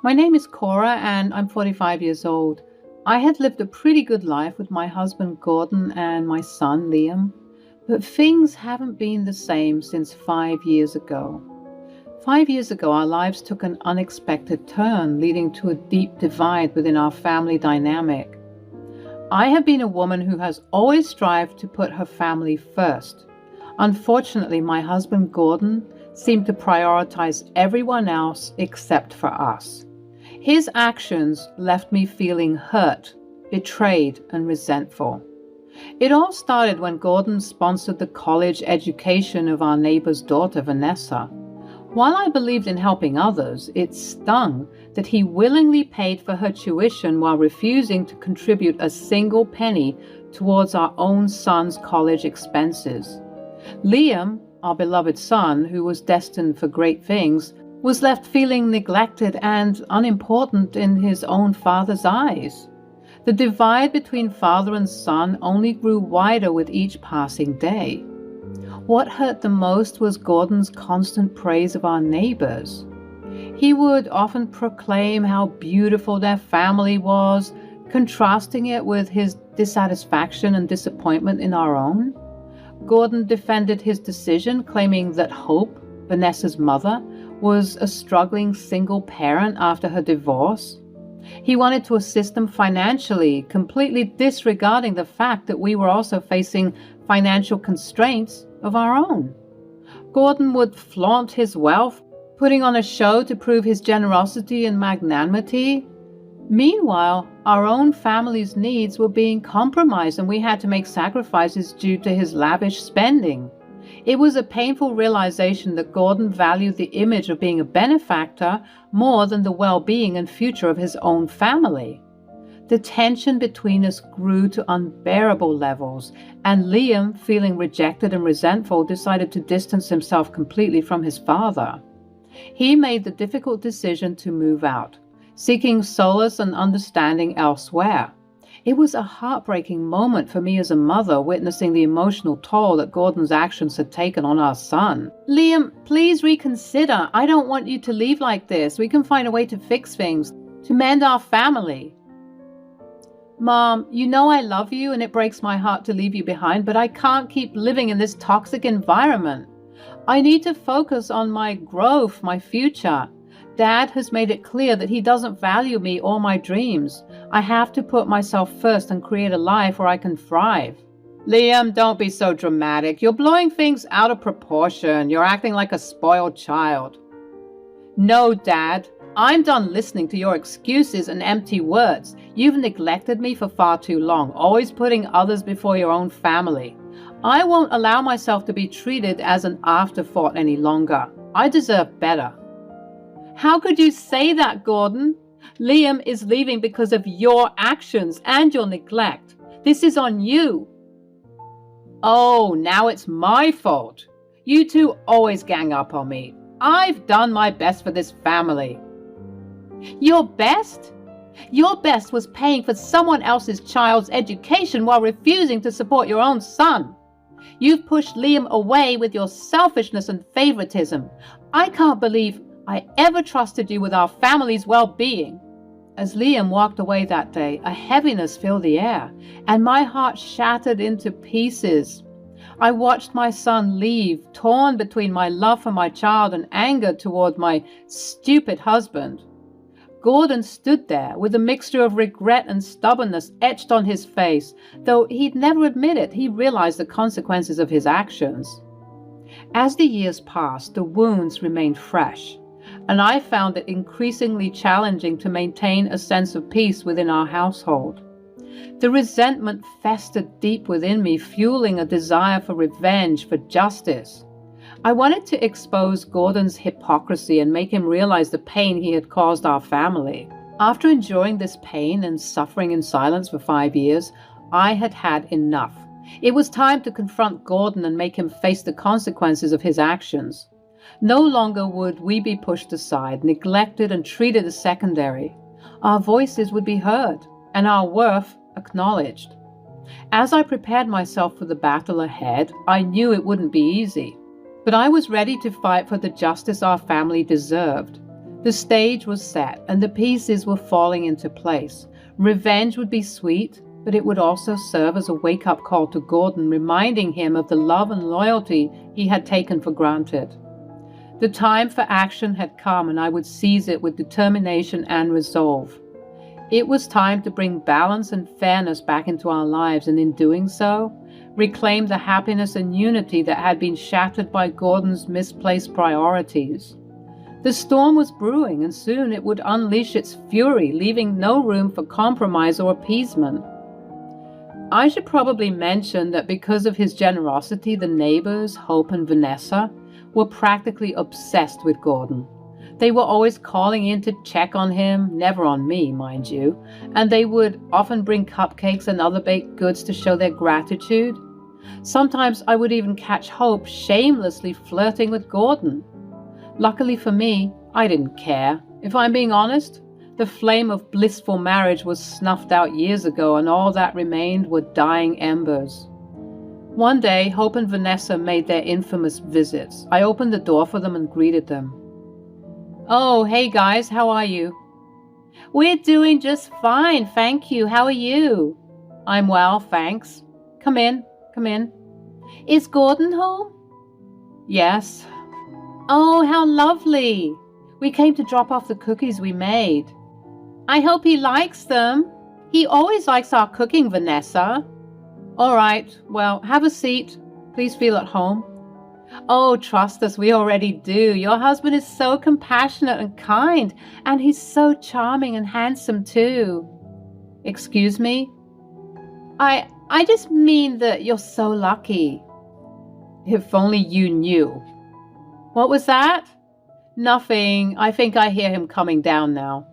My name is Cora and I'm 45 years old. I had lived a pretty good life with my husband Gordon and my son Liam, but things haven't been the same since 5 years ago. 5 years ago, our lives took an unexpected turn, leading to a deep divide within our family dynamic. I have been a woman who has always strived to put her family first. Unfortunately, my husband Gordon seemed to prioritize everyone else except for us. His actions left me feeling hurt, betrayed, and resentful. It all started when Gordon sponsored the college education of our neighbor's daughter, Vanessa. While I believed in helping others, it stung that he willingly paid for her tuition while refusing to contribute a single penny towards our own son's college expenses. Liam, our beloved son, who was destined for great things, was left feeling neglected and unimportant in his own father's eyes. The divide between father and son only grew wider with each passing day. What hurt the most was Gordon's constant praise of our neighbors. He would often proclaim how beautiful their family was, contrasting it with his dissatisfaction and disappointment in our own. Gordon defended his decision, claiming that Hope, Vanessa's mother, was a struggling single parent after her divorce. He wanted to assist them financially, completely disregarding the fact that we were also facing financial constraints of our own. Gordon would flaunt his wealth, putting on a show to prove his generosity and magnanimity. Meanwhile, our own family's needs were being compromised and we had to make sacrifices due to his lavish spending. It was a painful realization that Gordon valued the image of being a benefactor more than the well-being and future of his own family. The tension between us grew to unbearable levels, and Liam, feeling rejected and resentful, decided to distance himself completely from his father. He made the difficult decision to move out, seeking solace and understanding elsewhere. It was a heartbreaking moment for me as a mother, witnessing the emotional toll that Gordon's actions had taken on our son. Liam, please reconsider. I don't want you to leave like this. We can find a way to fix things, to mend our family. Mom, you know I love you and it breaks my heart to leave you behind, but I can't keep living in this toxic environment. I need to focus on my growth, my future. Dad has made it clear that he doesn't value me or my dreams. I have to put myself first and create a life where I can thrive. Liam, don't be so dramatic. You're blowing things out of proportion. You're acting like a spoiled child. No, Dad. I'm done listening to your excuses and empty words. You've neglected me for far too long, always putting others before your own family. I won't allow myself to be treated as an afterthought any longer. I deserve better. How could you say that, Gordon? Liam is leaving because of your actions and your neglect. This is on you. Oh, now it's my fault. You two always gang up on me. I've done my best for this family. Your best? Your best was paying for someone else's child's education while refusing to support your own son. You've pushed Liam away with your selfishness and favoritism. I can't believe I ever trusted you with our family's well-being. As Liam walked away that day, a heaviness filled the air, and my heart shattered into pieces. I watched my son leave, torn between my love for my child and anger toward my stupid husband. Gordon stood there with a mixture of regret and stubbornness etched on his face. Though he'd never admit it, he realized the consequences of his actions. As the years passed, the wounds remained fresh, and I found it increasingly challenging to maintain a sense of peace within our household. The resentment festered deep within me, fueling a desire for revenge, for justice. I wanted to expose Gordon's hypocrisy and make him realize the pain he had caused our family. After enduring this pain and suffering in silence for 5 years, I had had enough. It was time to confront Gordon and make him face the consequences of his actions. No longer would we be pushed aside, neglected, and treated as secondary. Our voices would be heard, and our worth acknowledged. As I prepared myself for the battle ahead, I knew it wouldn't be easy. But I was ready to fight for the justice our family deserved. The stage was set, and the pieces were falling into place. Revenge would be sweet, but it would also serve as a wake-up call to Gordon, reminding him of the love and loyalty he had taken for granted. The time for action had come, and I would seize it with determination and resolve. It was time to bring balance and fairness back into our lives, and in doing so, reclaim the happiness and unity that had been shattered by Gordon's misplaced priorities. The storm was brewing, and soon it would unleash its fury, leaving no room for compromise or appeasement. I should probably mention that because of his generosity, the neighbors, Hope and Vanessa, were practically obsessed with Gordon. They were always calling in to check on him, never on me, mind you, and they would often bring cupcakes and other baked goods to show their gratitude. Sometimes I would even catch Hope shamelessly flirting with Gordon. Luckily for me, I didn't care. If I'm being honest, the flame of blissful marriage was snuffed out years ago, and all that remained were dying embers. One day, Hope and Vanessa made their infamous visits. I opened the door for them and greeted them. "Oh, hey guys, how are you?" "We're doing just fine, thank you. How are you?" "I'm well, thanks." Come in. "Is Gordon home?" "Yes." "Oh, how lovely. We came to drop off the cookies we made." "I hope he likes them. He always likes our cooking, Vanessa." "All right, well, have a seat. Please feel at home." "Oh, trust us, we already do. Your husband is so compassionate and kind, and he's so charming and handsome too." "Excuse me?" I just mean that you're so lucky." "If only you knew." "What was that?" "Nothing. I think I hear him coming down now."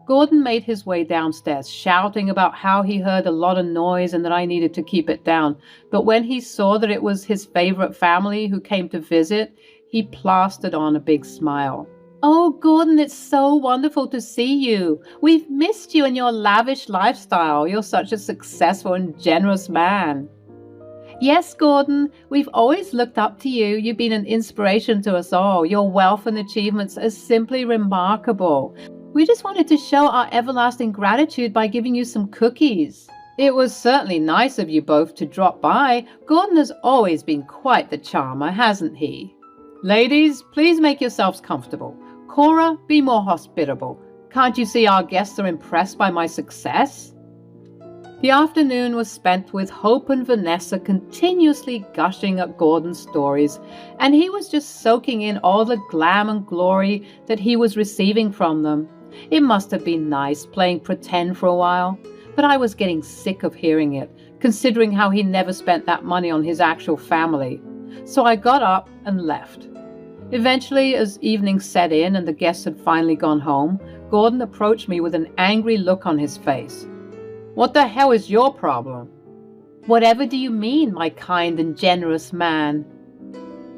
Gordon made his way downstairs, shouting about how he heard a lot of noise and that I needed to keep it down. But when he saw that it was his favorite family who came to visit, he plastered on a big smile. "Oh, Gordon, it's so wonderful to see you. We've missed you and your lavish lifestyle. You're such a successful and generous man." "Yes, Gordon, we've always looked up to you. You've been an inspiration to us all. Your wealth and achievements are simply remarkable. We just wanted to show our everlasting gratitude by giving you some cookies." "It was certainly nice of you both to drop by. Gordon has always been quite the charmer, hasn't he?" "Ladies, please make yourselves comfortable. Cora, be more hospitable. Can't you see our guests are impressed by my success?" The afternoon was spent with Hope and Vanessa continuously gushing at Gordon's stories, and he was just soaking in all the glam and glory that he was receiving from them. It must have been nice playing pretend for a while, but I was getting sick of hearing it, considering how he never spent that money on his actual family. So I got up and left. Eventually, as evening set in and the guests had finally gone home, Gordon approached me with an angry look on his face. "What the hell is your problem?" "Whatever do you mean, my kind and generous man?"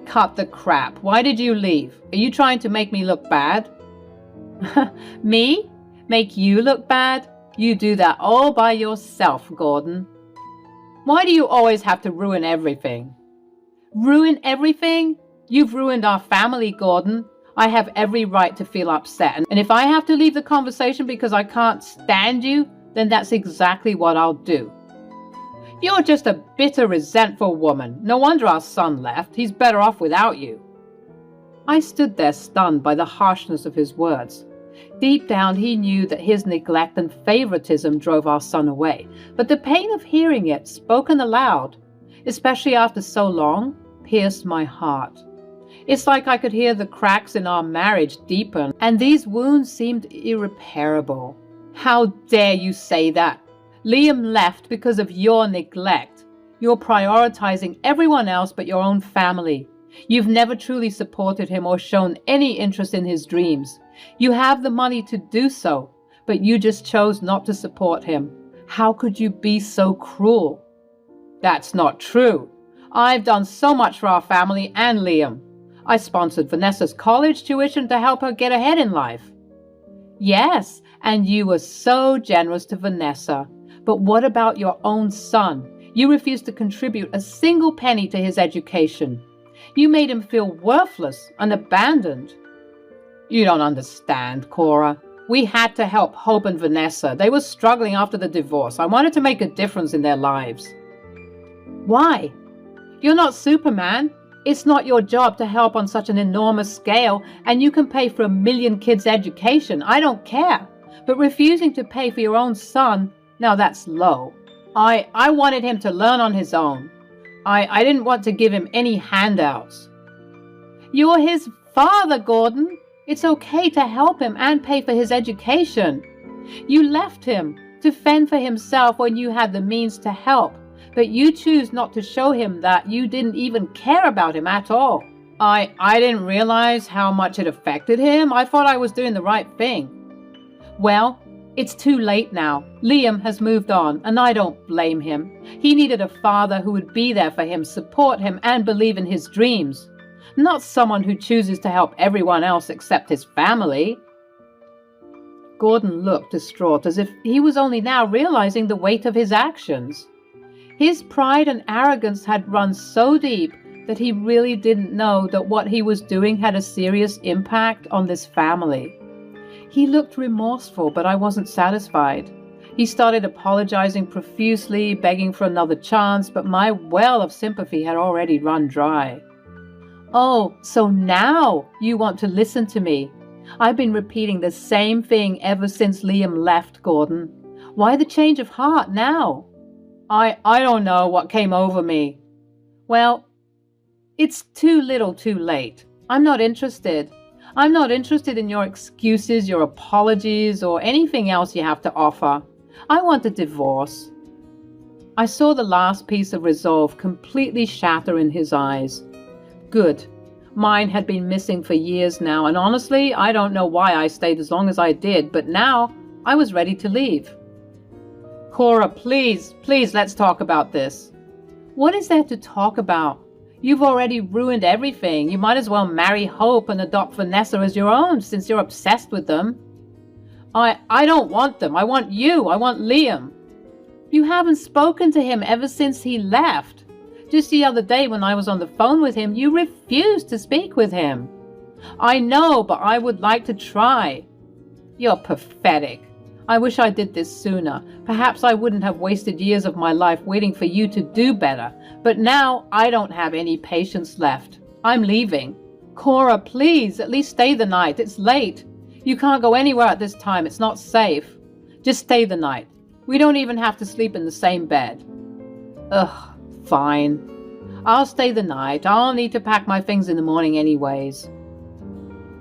"Cut the crap. Why did you leave? Are you trying to make me look bad?" "Me? Make you look bad? You do that all by yourself, Gordon." "Why do you always have to ruin everything?" "Ruin everything? You've ruined our family, Gordon. I have every right to feel upset, and if I have to leave the conversation because I can't stand you, then that's exactly what I'll do." "You're just a bitter, resentful woman. No wonder our son left. He's better off without you." I stood there stunned by the harshness of his words. Deep down, he knew that his neglect and favoritism drove our son away, but the pain of hearing it, spoken aloud, especially after so long, pierced my heart. It's like I could hear the cracks in our marriage deepen, and these wounds seemed irreparable. "How dare you say that? Liam left because of your neglect. You're prioritizing everyone else but your own family. You've never truly supported him or shown any interest in his dreams. You have the money to do so, but you just chose not to support him. How could you be so cruel?" "That's not true. I've done so much for our family and Liam. I sponsored Vanessa's college tuition to help her get ahead in life." "Yes, and you were so generous to Vanessa. But what about your own son? You refused to contribute a single penny to his education. You made him feel worthless and abandoned." You don't understand, Cora. We had to help Hope and Vanessa. They were struggling after the divorce. I wanted to make a difference in their lives. Why? You're not Superman. It's not your job to help on such an enormous scale, and you can pay for 1 million kids' education. I don't care. But refusing to pay for your own son, now that's low. I wanted him to learn on his own. I didn't want to give him any handouts. You're his father, Gordon. It's okay to help him and pay for his education. You left him to fend for himself when you had the means to help, but you choose not to show him that you didn't even care about him at all. I didn't realize how much it affected him. I thought I was doing the right thing. Well, it's too late now. Liam has moved on, and I don't blame him. He needed a father who would be there for him, support him, and believe in his dreams. Not someone who chooses to help everyone else except his family. Gordon looked distraught, as if he was only now realizing the weight of his actions. His pride and arrogance had run so deep that he really didn't know that what he was doing had a serious impact on this family. He looked remorseful, but I wasn't satisfied. He started apologizing profusely, begging for another chance, but my well of sympathy had already run dry. Oh, so now you want to listen to me? I've been repeating the same thing ever since Liam left, Gordon. Why the change of heart now? I don't know what came over me. Well, it's too little too late. I'm not interested. I'm not interested in your excuses, your apologies, or anything else you have to offer. I want a divorce. I saw the last piece of resolve completely shatter in his eyes. Good. Mine had been missing for years now, and honestly, I don't know why I stayed as long as I did, but now I was ready to leave. Cora, please, let's talk about this. What is there to talk about? You've already ruined everything. You might as well marry Hope and adopt Vanessa as your own, since you're obsessed with them. I don't want them. I want you. I want Liam. You haven't spoken to him ever since he left. Just the other day when I was on the phone with him, you refused to speak with him. I know, but I would like to try. You're pathetic. I wish I did this sooner. Perhaps I wouldn't have wasted years of my life waiting for you to do better. But now I don't have any patience left. I'm leaving. Cora, please, at least stay the night. It's late. You can't go anywhere at this time. It's not safe. Just stay the night. We don't even have to sleep in the same bed. Ugh, fine. I'll stay the night. I'll need to pack my things in the morning anyways.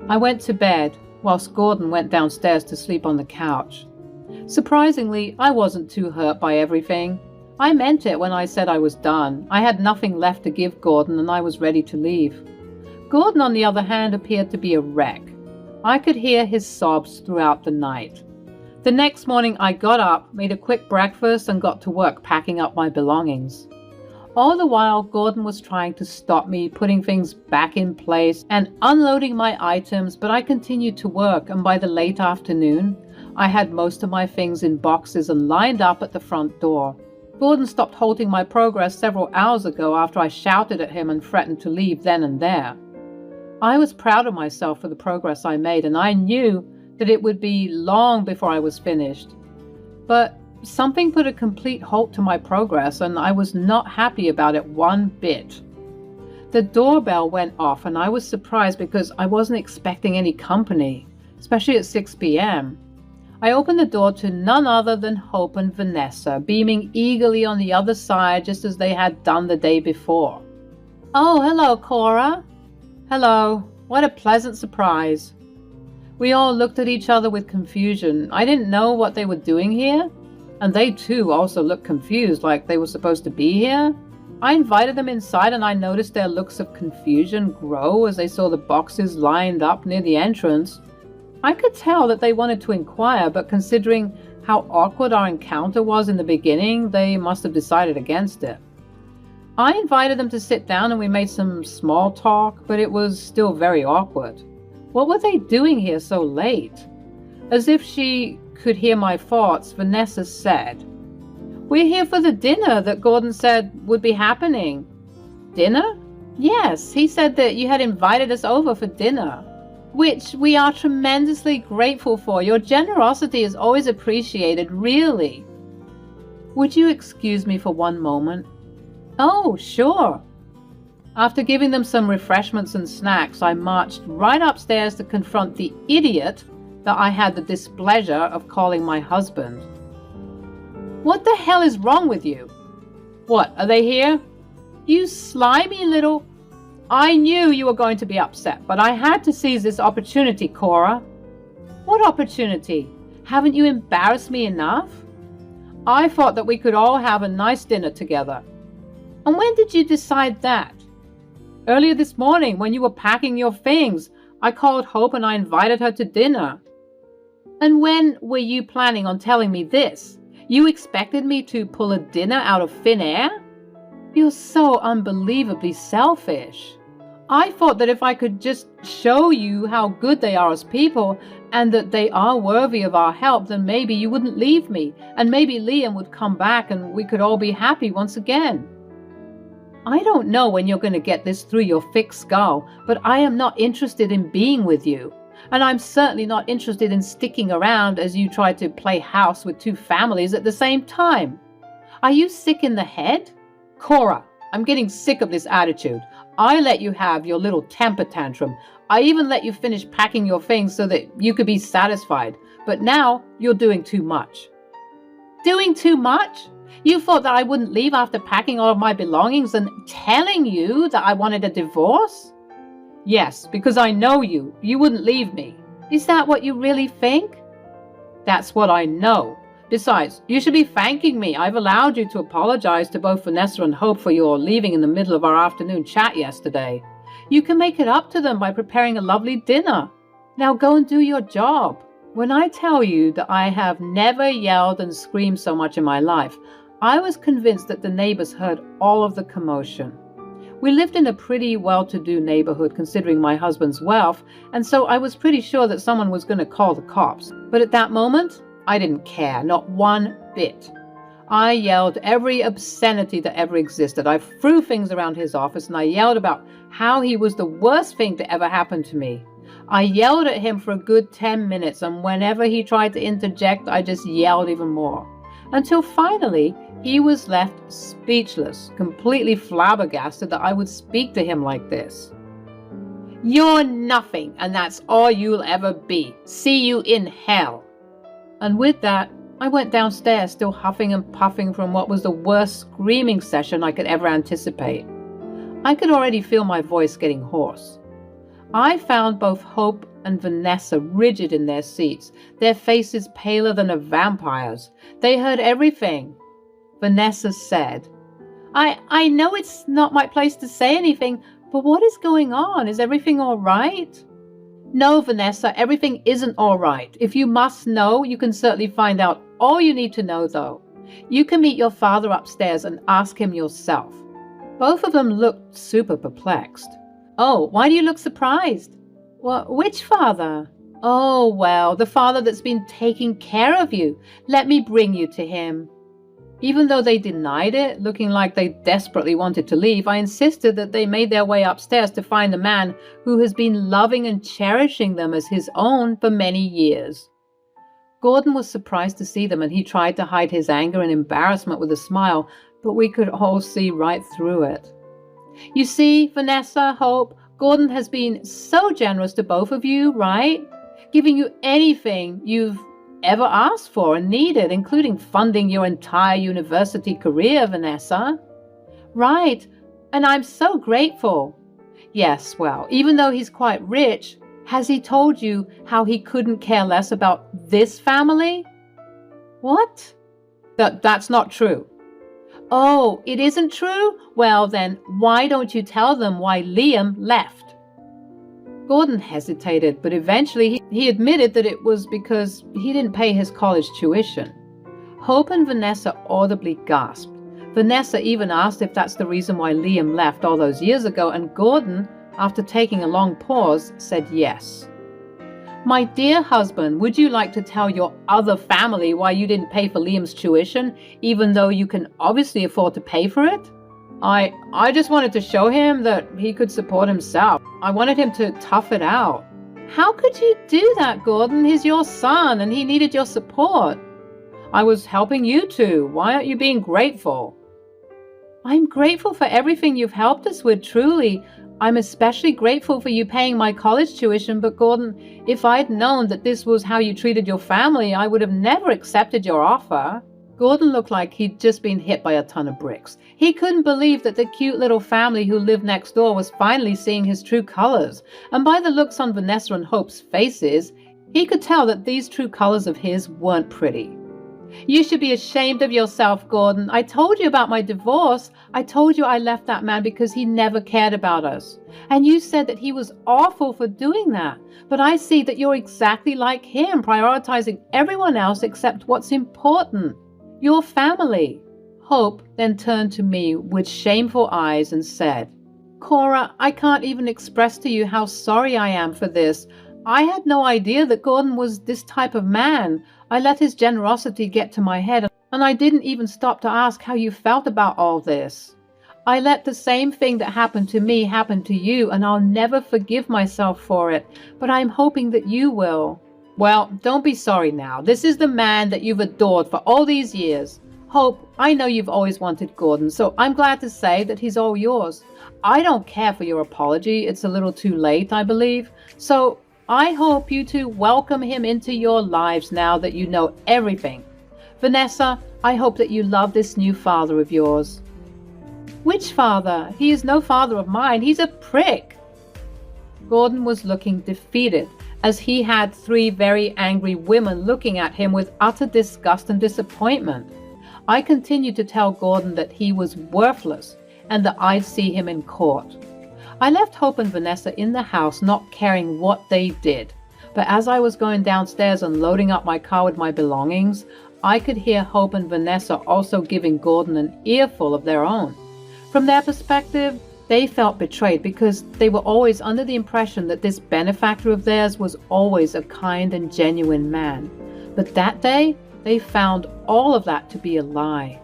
I went to bed, whilst Gordon went downstairs to sleep on the couch. Surprisingly, I wasn't too hurt by everything. I meant it when I said I was done. I had nothing left to give Gordon, and I was ready to leave. Gordon, on the other hand, appeared to be a wreck. I could hear his sobs throughout the night. The next morning I got up, made a quick breakfast, and got to work packing up my belongings. All the while, Gordon was trying to stop me, putting things back in place and unloading my items, but I continued to work, and by the late afternoon, I had most of my things in boxes and lined up at the front door. Gordon stopped halting my progress several hours ago after I shouted at him and threatened to leave then and there. I was proud of myself for the progress I made, and I knew that it would be long before I was finished. But something put a complete halt to my progress, and I was not happy about it one bit. The doorbell went off, and I was surprised because I wasn't expecting any company, especially at 6 p.m. I opened the door to none other than Hope and Vanessa, beaming eagerly on the other side just as they had done the day before. Oh, hello, Cora. Hello. What a pleasant surprise. We all looked at each other with confusion. I didn't know what they were doing here, and they too also looked confused, like they were supposed to be here. I invited them inside, and I noticed their looks of confusion grow as they saw the boxes lined up near the entrance. I could tell that they wanted to inquire, but considering how awkward our encounter was in the beginning, they must have decided against it. I invited them to sit down and we made some small talk, but it was still very awkward. What were they doing here so late? As if she could hear my thoughts, Vanessa said, "We're here for the dinner that Gordon said would be happening." Dinner? Yes, he said that you had invited us over for dinner. which we are tremendously grateful for. Your generosity is always appreciated, really. Would you excuse me for one moment? Oh, sure. After giving them some refreshments and snacks, I marched right upstairs to confront the idiot that I had the displeasure of calling my husband. What the hell is wrong with you? What, are they here? You slimy little... I knew you were going to be upset, but I had to seize this opportunity, Cora. What opportunity? Haven't you embarrassed me enough? I thought that we could all have a nice dinner together. And when did you decide that? Earlier this morning, when you were packing your things, I called Hope and I invited her to dinner. And when were you planning on telling me this? You expected me to pull a dinner out of thin air? You're so unbelievably selfish. I thought that if I could just show you how good they are as people and that they are worthy of our help, then maybe you wouldn't leave me and maybe Liam would come back and we could all be happy once again. I don't know when you're going to get this through your thick skull, but I am not interested in being with you. And I'm certainly not interested in sticking around as you try to play house with two families at the same time. Are you sick in the head? Cora, I'm getting sick of this attitude. I let you have your little temper tantrum. I even let you finish packing your things so that you could be satisfied. But now you're doing too much. Doing too much? You thought that I wouldn't leave after packing all of my belongings and telling you that I wanted a divorce? Yes, because I know you. You wouldn't leave me. Is that what you really think? That's what I know. Besides, you should be thanking me. I've allowed you to apologize to both Vanessa and Hope for your leaving in the middle of our afternoon chat yesterday. You can make it up to them by preparing a lovely dinner. Now go and do your job. When I tell you that I have never yelled and screamed so much in my life, I was convinced that the neighbors heard all of the commotion. We lived in a pretty well-to-do neighborhood considering my husband's wealth, and so I was pretty sure that someone was going to call the cops. But at that moment, I didn't care, not one bit. I yelled every obscenity that ever existed. I threw things around his office and I yelled about how he was the worst thing to ever happen to me. I yelled at him for a good 10 minutes, and whenever he tried to interject, I just yelled even more. Until finally, he was left speechless, completely flabbergasted that I would speak to him like this. You're nothing, and that's all you'll ever be. See you in hell. And with that, I went downstairs, still huffing and puffing from what was the worst screaming session I could ever anticipate. I could already feel my voice getting hoarse. I found both Hope and Vanessa rigid in their seats, their faces paler than a vampire's. They heard everything. Vanessa said, I know it's not my place to say anything, but what is going on? Is everything all right? No, Vanessa, everything isn't all right. If you must know, you can certainly find out all you need to know, though. You can meet your father upstairs and ask him yourself. Both of them looked super perplexed. Oh, why do you look surprised? Which father? Oh, well, the father that's been taking care of you. Let me bring you to him. Even though they denied it, looking like they desperately wanted to leave, I insisted that they made their way upstairs to find the man who has been loving and cherishing them as his own for many years. Gordon was surprised to see them, and he tried to hide his anger and embarrassment with a smile, but we could all see right through it. You see, Vanessa, Hope, Gordon has been so generous to both of you, right? Giving you anything you've ever asked for and needed, including funding your entire university career, Vanessa. Right, and I'm so grateful. Yes, well, even though he's quite rich, has he told you how he couldn't care less about this family? What? That's not true. Oh, it isn't true? Well then, why don't you tell them why Liam left? Gordon hesitated, but eventually he admitted that it was because he didn't pay his college tuition. Hope and Vanessa audibly gasped. Vanessa even asked if that's the reason why Liam left all those years ago, and Gordon, after taking a long pause, said yes. My dear husband, would you like to tell your other family why you didn't pay for Liam's tuition, even though you can obviously afford to pay for it? I just wanted to show him that he could support himself. I wanted him to tough it out. How could you do that, Gordon? He's your son and he needed your support. I was helping you two. Why aren't you being grateful? I'm grateful for everything you've helped us with, truly. I'm especially grateful for you paying my college tuition, but Gordon, if I'd known that this was how you treated your family, I would have never accepted your offer. Gordon looked like he'd just been hit by a ton of bricks. He couldn't believe that the cute little family who lived next door was finally seeing his true colors, and by the looks on Vanessa and Hope's faces, he could tell that these true colors of his weren't pretty. You should be ashamed of yourself, Gordon. I told you about my divorce. I told you I left that man because he never cared about us. And you said that he was awful for doing that. But I see that you're exactly like him, prioritizing everyone else except what's important. Your family. Hope then turned to me with shameful eyes and said, Cora, I can't even express to you how sorry I am for this. I had no idea that Gordon was this type of man. I let his generosity get to my head, and I didn't even stop to ask how you felt about all this. I let the same thing that happened to me happen to you, and I'll never forgive myself for it, but I'm hoping that you will. Well, don't be sorry now. This is the man that you've adored for all these years. Hope, I know you've always wanted Gordon, so I'm glad to say that he's all yours. I don't care for your apology. It's a little too late, I believe. So I hope you two welcome him into your lives now that you know everything. Vanessa, I hope that you love this new father of yours. Which father? He is no father of mine. He's a prick. Gordon was looking defeated, as he had three very angry women looking at him with utter disgust and disappointment. I continued to tell Gordon that he was worthless and that I'd see him in court. I left Hope and Vanessa in the house, not caring what they did. But as I was going downstairs and loading up my car with my belongings, I could hear Hope and Vanessa also giving Gordon an earful of their own. From their perspective, they felt betrayed because they were always under the impression that this benefactor of theirs was always a kind and genuine man. But that day, they found all of that to be a lie.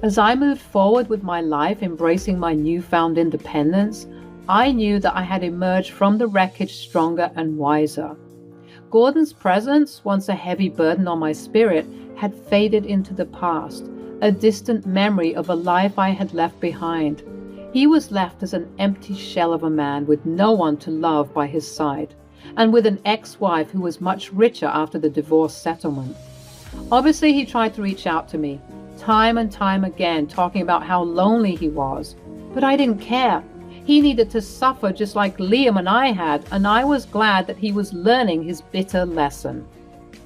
As I moved forward with my life, embracing my newfound independence, I knew that I had emerged from the wreckage stronger and wiser. Gordon's presence, once a heavy burden on my spirit, had faded into the past, a distant memory of a life I had left behind. He was left as an empty shell of a man with no one to love by his side, and with an ex-wife who was much richer after the divorce settlement. Obviously, he tried to reach out to me, time and time again, talking about how lonely he was, but I didn't care. He needed to suffer just like Liam and I had, and I was glad that he was learning his bitter lesson.